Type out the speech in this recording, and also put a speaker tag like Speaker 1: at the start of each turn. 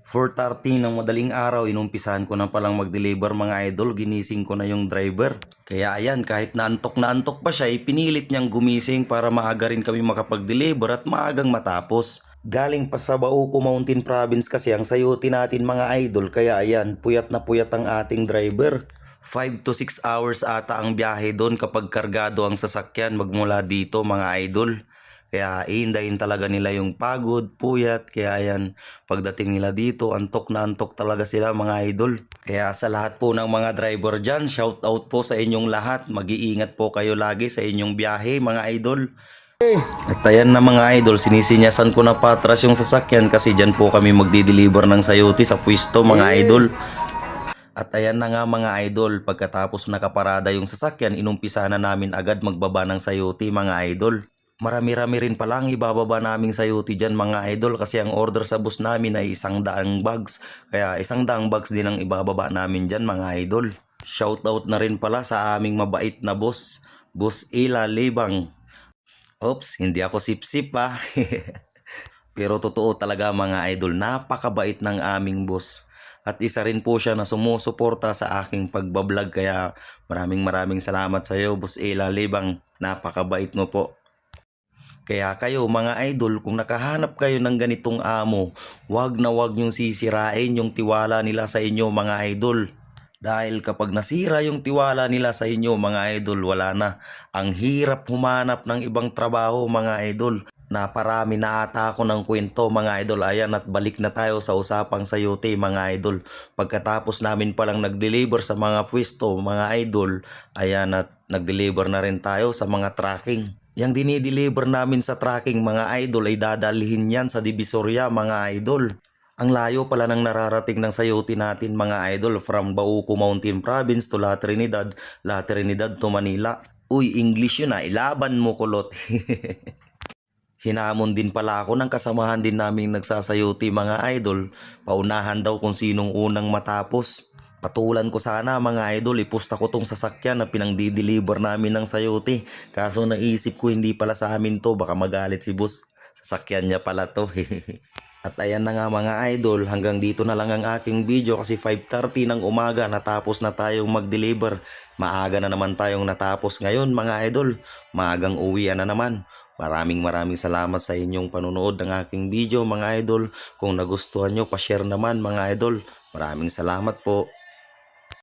Speaker 1: 4:30 ng madaling araw, inumpisahan ko na palang mag-deliver mga idol, ginising ko na yung driver. Kaya ayan, kahit na antok pa siya, pinilit niyang gumising para maaga rin kami makapag-deliver at maagang matapos. Galing pa sa Bauco Mountain Province kasi ang sayote natin mga idol, kaya ayan, puyat na puyat ang ating driver. 5 to 6 hours ata ang biyahe doon kapag kargado ang sasakyan magmula dito mga idol. Kaya iindayin talaga nila yung pagod, puyat. Kaya ayan, pagdating nila dito, antok na antok talaga sila mga idol. Kaya sa lahat po ng mga driver dyan, shout out po sa inyong lahat. Mag-iingat po kayo lagi sa inyong biyahe mga idol. At ayan na mga idol, sinisinyasan ko na patras yung sasakyan kasi dyan po kami magdi-deliver ng sayote sa pwesto mga idol. At ayan na nga mga idol, pagkatapos nakaparada yung sasakyan, inumpisa na namin agad magbaba ng sayote mga idol. Marami-rami rin palang ibababa naming sayote dyan mga idol kasi ang order sa bus namin ay 100 bags. Kaya 100 bags din ang ibababa namin dyan mga idol. Shoutout na rin pala sa aming mabait na boss, Boss Ila Libang. Oops, hindi ako sip-sip pa. Pero totoo talaga mga idol, napakabait ng aming boss. At isa rin po siya na sumusuporta sa aking pagbablog. Kaya maraming salamat sa iyo, Boss Ila Libang. Napakabait mo po. Kaya kayo mga idol, kung nakahanap kayo ng ganitong amo, wag na wag niyong sisirain yung tiwala nila sa inyo mga idol. Dahil kapag nasira yung tiwala nila sa inyo mga idol, wala na. Ang hirap humanap ng ibang trabaho mga idol. Naparami na ata ako ng kwento mga idol. Ayan, at balik na tayo sa usapang sayote mga idol. Pagkatapos namin palang nag-deliver sa mga pwesto mga idol, ayan, at nag-deliver na rin tayo sa mga tracking. Yang dinideliver namin sa tracking mga idol ay dadalhin yan sa Divisoria mga idol. Ang layo pala ng nararating ng sayote natin mga idol, from Bauco Mountain Province to La Trinidad, La Trinidad to Manila. Uy, English yun ilaban mo kulot. Hinamon din pala ako ng kasamahan din naming nagsasayote mga idol. Paunahan daw kung sinong unang matapos. Patulan ko sana mga idol, ipusta ko tong sasakyan na pinang-deliver namin ng sayote. Kaso naisip ko hindi pala sa amin to, baka magalit si boss. Sasakyan niya pala to. At ayan na nga mga idol, hanggang dito na lang ang aking video kasi 5:30 ng umaga natapos na tayong mag-deliver. Maaga na naman tayong natapos ngayon mga idol. Maagang uwian na naman. Maraming salamat sa inyong panunood ng aking video mga idol. Kung nagustuhan nyo, pa-share naman mga idol. Maraming salamat po.